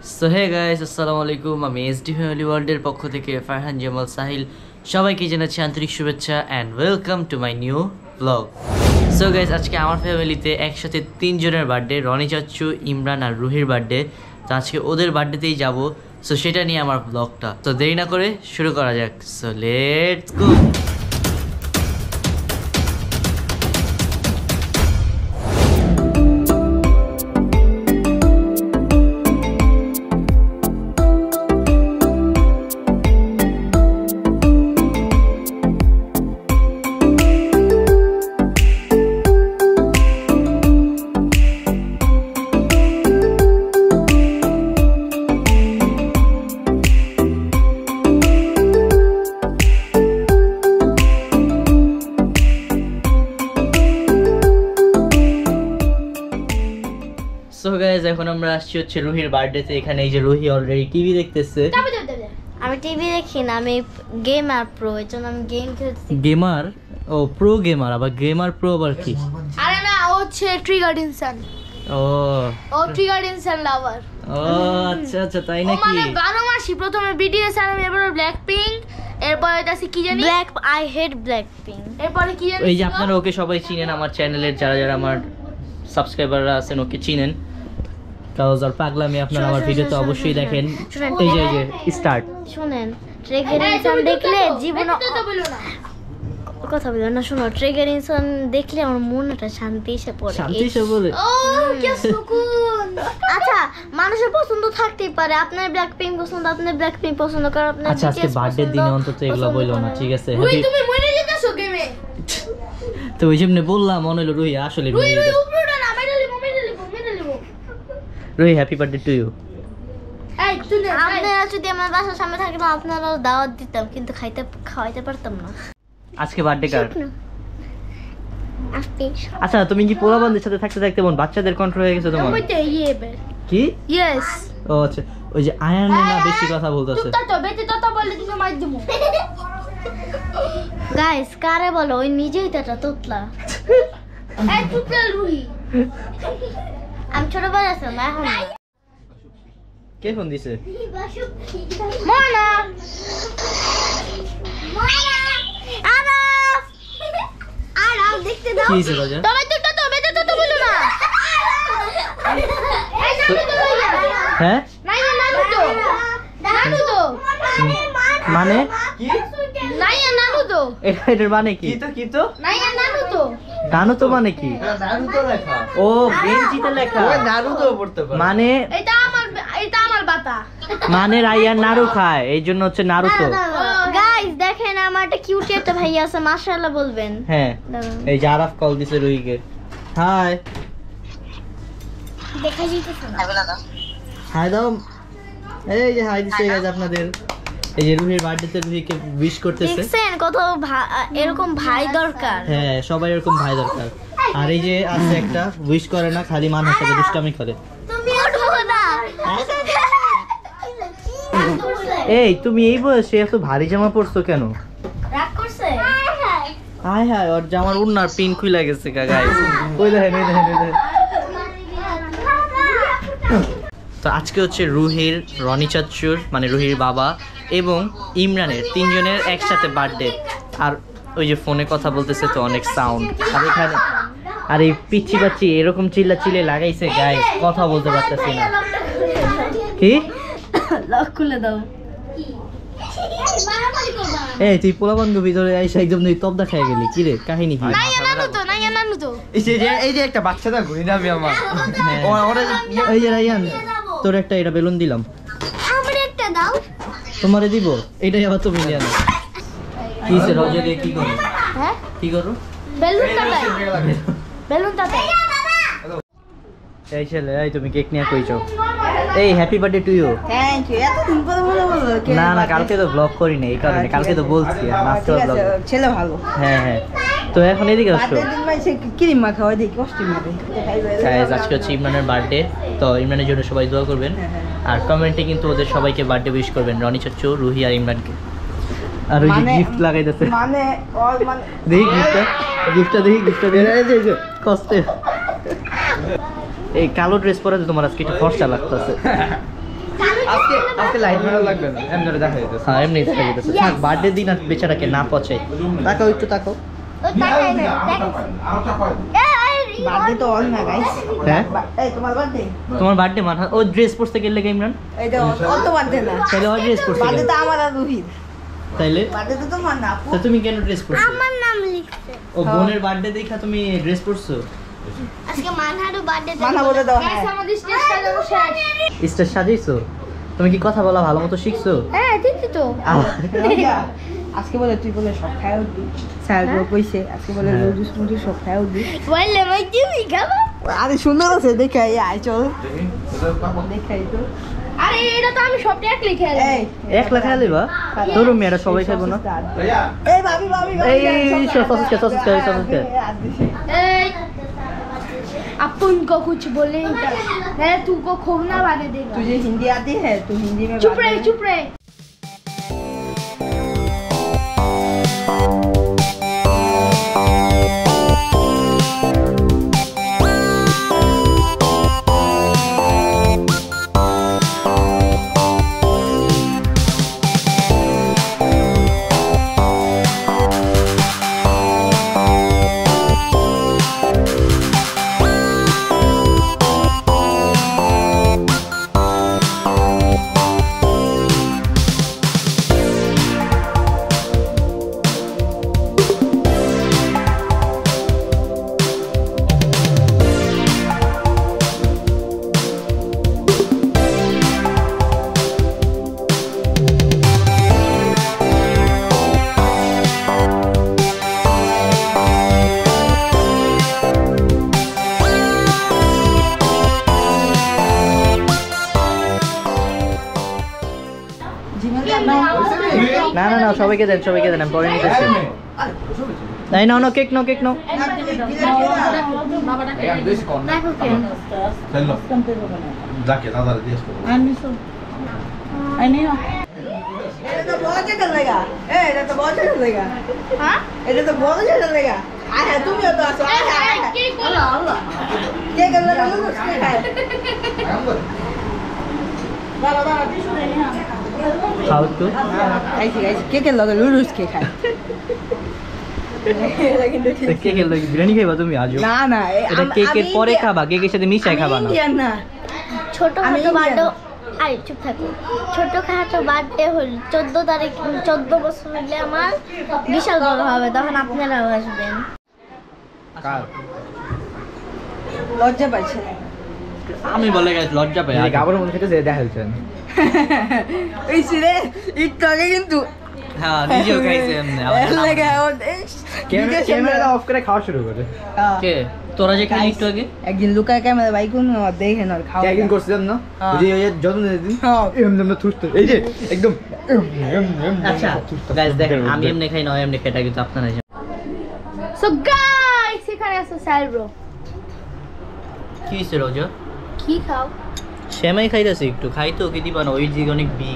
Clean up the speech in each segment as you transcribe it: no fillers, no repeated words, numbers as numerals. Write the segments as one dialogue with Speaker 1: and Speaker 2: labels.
Speaker 1: So hey guys, আসসালামু আলাইকুম। আমি এসডি ফ্যামিলি ওয়ার্ল্ডের পক্ষ থেকে ফারহান জামাল সাহিল সবাইকে জানাচ্ছি আন্তরিক শুভেচ্ছা and welcome to my new blog. So guys, আজকে আমার ফ্যামিলিতে একসাথে তিনজনের বার্থডে, রনি চাচ্চু, ইমরান আর রুহির বার্থডে। তো আজকে ওদের বার্থডেতেই যাব, সো সেটা নিয়ে আমার ব্লগটা। তো দেরি না করে শুরু করা যাক। So let's go. So guys, এখন আমরা আসছি হচ্ছে রুহির বার্থডেতে। এখানে এই যে রুহি অলরেডি টিভি দেখতেছে।
Speaker 2: আমি টিভি দেখি না, আমি গেমার প্রো, এজন্য আমি গেম খেলতেছি।
Speaker 1: গেমার? ও প্রো গেমার, আবার গেমার প্রো আবার কি?
Speaker 2: আরে না, ও হচ্ছে ট্রিগার্ড ইনসান। ও ট্রিগার্ড ইনসান লাভার।
Speaker 1: ও আচ্ছা আচ্ছা, তাই নাকি?
Speaker 2: মানে 12 মাসই প্রথমে বিটিএস, আর এরপর ব্ল্যাকপিঙ্ক, এরপর আছে কি জানি ব্ল্যাক, আই হেট ব্ল্যাকপিঙ্ক, এরপর কি জানি।
Speaker 1: এই যে আপনারা ওকে সবাই চিনেন, আমার চ্যানেলের যারা যারা আমার সাবস্ক্রাইবাররা আছেন ওকে চিনেন। কাউজার পাগলামি আপনারা আমার ভিডিওতে অবশ্যই দেখেন। এই যে স্টার্ট শুনেন,
Speaker 2: ট্রিগার্ড ইনসান দেখলে জীবনে কথা বলো না, শোনো, ট্রিগার্ড ইনসান দেখলে আমার মনটা শান্তি এসে পড়ে।
Speaker 1: শান্তি এসে বলে
Speaker 2: ও কি সুকুন। আচ্ছা, মানুষের পছন্দ থাকতেই পারে, আপনার ব্ল্যাকপিঙ্ক পছন্দ, আপনার ব্ল্যাকপিঙ্ক পছন্দ করে, আপনার
Speaker 1: আচ্ছা আজকে বার্থডে দিনে অন্তত এগুলো বললো না, ঠিক আছে?
Speaker 2: রুহি তুমি মরে যেতেছো গেমে।
Speaker 1: তো ওই যেমনি বললাম, মনে হলো রুহি আসলে
Speaker 2: রুহি উপরটা না, মেরে লিবো।
Speaker 1: Ruhi happy birthday to you.
Speaker 2: এই শুনে, আপনারা যদি আমার বাসার সামনে থাকতেন আপনারাও দাওয়াত দিতাম, কিন্তু খাওয়াইতে পারতাম না।
Speaker 1: আজকে বার্থডে কার?
Speaker 2: আপনি।
Speaker 1: আচ্ছা, তুমি কি পোলা বান্ধবীর সাথে থাকতে থাকতে মন বাচ্চাদের কন্ট্রোল হয়ে গেছে তোমার? কি?
Speaker 2: ইয়েস।
Speaker 1: ও আচ্ছা, ওই যে আয়ান না বেশি কথা বলতেছে।
Speaker 2: তো বেতে তো বললে তুমি মার দিমু। গাইস, কারে বলো, ওই নিজেই তো একটা তোতলা। এই তোতলা রুহি। আমি ছোটবেলা ছিলাম, এখন না।
Speaker 1: কে ফোন দিছে?
Speaker 2: মনা। আরাফ দেখতে দাও।
Speaker 1: কি হইছে রাজা?
Speaker 2: তবে তো বলো না। এই নানু তো লইয়া।
Speaker 1: হ্যাঁ?
Speaker 2: নানু তো।
Speaker 1: মানে কি?
Speaker 2: নানু তো।
Speaker 1: এটার মানে কি? কি তো?
Speaker 2: নানু তো।
Speaker 1: নানু তো মানে কি? নানু তো লেখা। ও বেঞ্চিতে লেখা। ওই নানু তো পড়তে পারে। মানে এটা আমার বাতা। মানে রাইয়ান নাড়ু খায়, এইজন্য হচ্ছে নারুতো।
Speaker 2: গাইস দেখেন, আমার একটা কিউট একটা ভাই আছে, মাশাআল্লাহ বলবেন।
Speaker 1: হ্যাঁ, এই যে আরাফ কল দিছে রুহিকে। হাই
Speaker 2: দেখা যাইতেছে না।
Speaker 1: হাই দাও। এই যে হাই দিছে গাইস আপনাদের। এই যে রুহির বার্থডেতে রুহিকে উইশ করতেছে।
Speaker 2: দেখছেন কত এরকম ভাই দরকার।
Speaker 1: হ্যাঁ, সবাই এরকম ভাই দরকার। আর এই যে আছে একটা উইশ করে না, খালি মানুষের সাথে দুষ্টামি করে।
Speaker 2: তুমি উঠবো না।
Speaker 1: এই তুমি এই বয়সে এত ভারী জামা পরছো কেন?
Speaker 2: রাগ করছে?
Speaker 1: হাই হাই, ওর জামার উন্নার পিন খুলে গেছে গাইস। ওই দেখেন, এই দেখেন। তো আজকে হচ্ছে রুহির, রনি চাচ্চুর মানে রুহির বাবা এবং ইমরানের তিনজনের একসাথে বার্থডে। আর ওই যে ফোনে কথা বলতেছে তো অনেক সাউন্ড। আর এখানে আর এই পিচ্ছি পাচ্ছি এরকম চিল্লে লাগাইছে গাইস, কথা বলতে পারতেছি না। কি
Speaker 2: লক খুলে দাও।
Speaker 1: এই তুই পোলা বন্ধু ভিতরে আইসা একদম তুই তবদা খেয়ে গেলি, কি রে কাহিনী কি?
Speaker 2: নানু তো।
Speaker 3: এই যে একটা বাচ্চাটা ঘুরে যাবে আমার।
Speaker 1: এই যে রাইয়ান, তোর একটা এটা বেলুন দিলাম।
Speaker 2: আমার একটা দাও।
Speaker 1: তোমারে দিব, এটাই আবার তুমি নিয়ে নাও। কি সে রজে দিয়ে কি করো?
Speaker 2: হ্যাঁ
Speaker 1: কি করো?
Speaker 2: বেলুন তাতে।
Speaker 1: এই ছেলে, এই তুমি কেক নিয়ে কই যাও? এই happy birthday to you.
Speaker 4: Thank you. এতদিন পরে বলে বললো।
Speaker 1: না কালকে তো ব্লগ করি না, এই কারণে কালকে তো বলছি আজকে ব্লগ।
Speaker 4: ছেলে ভালো।
Speaker 1: হ্যাঁ, তো এখন এদিকে আসো।
Speaker 4: ক্রিম মাখা হয় দেখি কষ্ট মারে।
Speaker 1: গাইস, আজকে হচ্ছে ইমরানের বার্থডে, তো ইমরানের জন্য সবাই দোয়া করবেন। আর কমেন্টে কিন্তু ওদের সবাইকে বার্থডে উইশ করবেন, রনি চাচ্চু, রুহি আর ইমরানকে। আর ওই যে গিফট লাগাইতেছে,
Speaker 4: মানে
Speaker 1: দেখি গিফটটা দেখি কষ্টে। এই কালো ড্রেস পরে তোমার আজকে একটু ফর্সা লাগতেছে।
Speaker 3: আজকে লাইট মারা লাগবে না এমনি ধরে দেখা যেতেছে
Speaker 1: হ্যাঁ এমনি দেখা যেতেছে থাক বার্থডে দিন আর বেচারাকে না পচে তাকাও একটু তাকাও
Speaker 2: ওই তাকাই না দেখ
Speaker 4: বার্থডে তো অল না গাইস
Speaker 1: হ্যাঁ
Speaker 4: এই তোমার বার্থডে
Speaker 1: তোমার বার্থডে মাথা ও ড্রেস পরতে গেলে ইমরান
Speaker 4: এটা অত বার্থডে না
Speaker 1: তাহলে ও ড্রেস পরছে
Speaker 4: বার্থডে তো আমার আর রুহির
Speaker 1: তাইলে
Speaker 4: বার্থডে তো তোমার না আপু
Speaker 1: তা তুমি কেন ড্রেস পরছো
Speaker 2: আমার নাম লিখছে
Speaker 1: ও বোনের বার্থডে দেখা তুমি ড্রেস পরছো
Speaker 2: আজকে মানহারু বার্থডে
Speaker 4: মানা বলে দাও
Speaker 2: গাইস আমাদের স্টেজ সাজানো শেষ
Speaker 1: স্টেজ সাজাইছো তুমি কি কথা বলা ভালো মতো শিখছো
Speaker 2: হ্যাঁ ঠিকই তো
Speaker 4: আজকে বলে তুই বলে সব খায় উঠবি স্যার কইছে আজকে বলে রোজ মুটি সব খায় উঠবি
Speaker 2: বললে মই তুমি খাবো
Speaker 4: আরে সুন্দর আছে দেখাই আয় চল দেখাই তো
Speaker 2: আরে এটা তো আমি সব ট্যাগ লিখে
Speaker 4: এই
Speaker 1: এক লেখা লইবা তোর মেয়েরা সবাই খাইবো না
Speaker 4: এই ভাবি ভাবি
Speaker 1: এই সসস কে
Speaker 2: এই अपन को कुछ बोलने नहीं का मैं तू को खोना वाले देगा
Speaker 4: तुझे हिंदी आती है तू हिंदी में
Speaker 2: चुप रहे चुप रहे
Speaker 1: না না না সবাইকে দেন আমি পরে নিতেছি নাই নাও কেক নাও
Speaker 2: देखो क्या
Speaker 5: যাকে দাদারে জিজ্ঞেস করো
Speaker 4: এটা তো বড় কে চলেগা এই এটা তো বড় চলেগা
Speaker 2: हां
Speaker 4: এটা তো বড় চলেগা আয় হ্যাঁ তুমিও তো আসো আয় হ্যাঁ
Speaker 2: के बोला
Speaker 4: কে গেল কে খায়
Speaker 1: খাও তো
Speaker 4: গাইছি কে কে লগে লুলুস কে খায় এটা কিন্তু ঠিক
Speaker 1: কেকের লাগি বিরিয়ানি খাইবা তুমি আজও
Speaker 4: না না
Speaker 1: এটা কেকের পরে খাবা কেকের সাথে মিশাই খাবা না
Speaker 4: ইন্ডিয়ান না
Speaker 2: ছোট
Speaker 4: আমি
Speaker 2: খাটো বার্থডে
Speaker 4: ইন্ডিয়ান।
Speaker 2: আরে চুপ থাকো ছোট খাটো বার্থডে হল 14 তারিখ 14 বছর হলে আমার বিশাল বড় হবে তখন আপনারাও আসবেন
Speaker 3: কার
Speaker 4: লজ্জা পাইছে
Speaker 1: আমি বলে গেছি লজ্জা পাই
Speaker 3: এই গাবরের মধ্যে খেতে দেখা যাচ্ছে
Speaker 4: এই সিরে একটু আগে কিন্তু
Speaker 1: হ্যাঁ নিজেও খাইছে এমনি আবার নাম-
Speaker 4: লাগে
Speaker 3: ক্যামেরা অফ করে খাওয়া শুরু করে
Speaker 1: কে তোরা যে খালি একটু আগে
Speaker 4: একদিন লুকায় ক্যামেরা বাইক কোন দেখে না খাওয়া
Speaker 3: একদিন করছিলাম না
Speaker 4: হ্যাঁ।
Speaker 3: ওই যে ওই যত্ন দিন
Speaker 4: হ্যাঁ।
Speaker 3: এমনি থুসতে এই যে একদম
Speaker 1: আচ্ছা গাইস দেখেন আমি এমনি খাই না এমনি খেটা কিন্তু আপনারা জানেন
Speaker 2: সো গাইস এখানে আছে সাইব্রো
Speaker 1: কি হইছে রোজো
Speaker 2: কি খাও
Speaker 1: সেমাই খাইতেছি একটু খাই তো কি দিবা না ওই যে অনেক বি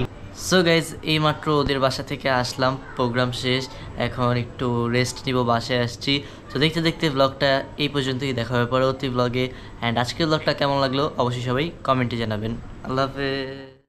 Speaker 1: সো গাইজ এইমাত্র ওদের বাসা থেকে আসলাম প্রোগ্রাম শেষ এখন একটু রেস্ট নিব বাসায় আসছি তো দেখতে দেখতে ব্লগটা এই পর্যন্তই দেখা হবে পরবর্তী ব্লগে অ্যান্ড আজকের ব্লগটা কেমন লাগলো অবশ্যই সবাই কমেন্টে জানাবেন আল্লাহ হাফেজ